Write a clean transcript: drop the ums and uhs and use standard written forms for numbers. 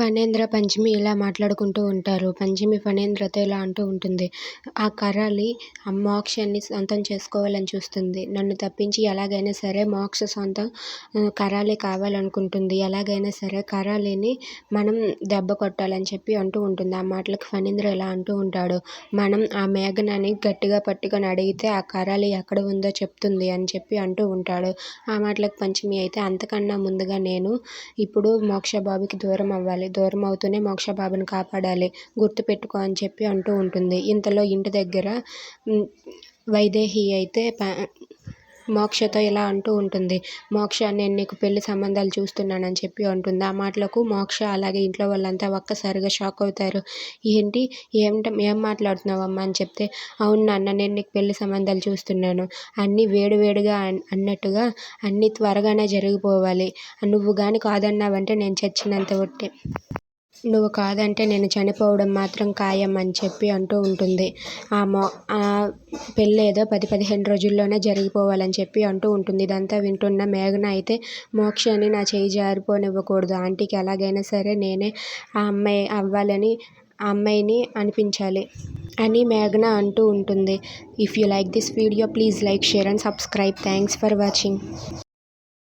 ఫణేంద్ర, పంచమి ఇలా మాట్లాడుకుంటూ ఉంటారు. పంచమి ఫణేంద్రతో ఇలా అంటూ ఉంటుంది. ఆ కరాలి మోక్షని సొంతం చేసుకోవాలని చూస్తుంది. నన్ను తప్పించి ఎలాగైనా సరే మోక్ష సొంతం కరాలి కావాలనుకుంటుంది. ఎలాగైనా సరే కరాలిని మనం దెబ్బ కొట్టాలని చెప్పి అంటూ ఉంటుంది. ఆ మాటలకు ఫణేంద్ర ఇలా అంటూ ఉంటాడు. మనం ఆ మేఘనని గట్టిగా పట్టుకొని అడిగితే ఆ కరాలి ఎక్కడ ఉందో చెప్తుంది అని చెప్పి అంటూ ఉంటాడు. ఆ మాటలకు పంచమి అయితే అంతకన్నా ముందుగా నేను ఇప్పుడు మోక్షబాబుకి దూరం అవ్వాలి. దూరం అవుతూనే మోక్షబాబుని కాపాడాలి. గుర్తుపెట్టుకో అని చెప్పి అంటూ ఉంటుంది. ఇంతలో ఇంటి దగ్గర వైదేహి అయితే మోక్షతో ఇలా అంటూ ఉంటుంది. మోక్ష, నేను నీకు పెళ్లి సంబంధాలు చూస్తున్నానని చెప్పి అంటుంది. ఆ మాటలకు మోక్ష అలాగే ఇంట్లో వాళ్ళంతా ఒక్కసారిగా షాక్ అవుతారు. ఏంటి, ఏం మాట్లాడుతున్నావమ్మా అని చెప్తే, అవును నాన్న, నేను నీకు పెళ్లి సంబంధాలు చూస్తున్నాను. అన్నీ వేడివేడిగా అన్నట్టుగా అన్నీ త్వరగానే జరిగిపోవాలి. నువ్వు కానీ కాదన్నావంటే నేను చచ్చినంత ఒట్టే. నువ్వు కాదంటే నేను చనిపోవడం మాత్రం ఖాయం అని చెప్పి అంటూ ఉంటుంది. ఆ పెళ్ళేదో 10-15 రోజుల్లోనే జరిగిపోవాలని చెప్పి అంటూ ఉంటుంది. ఇదంతా వింటున్న మేఘన అయితే, మోక్షని నా చేయి జారిపోనివ్వకూడదు. ఆంటీకి ఎలాగైనా సరే నేనే ఆ అమ్మాయి అవ్వాలని, ఆ అమ్మాయిని అనిపించాలి అని మేఘన అంటూ ఉంటుంది. If you like this video, please like, share and subscribe. Thanks for watching.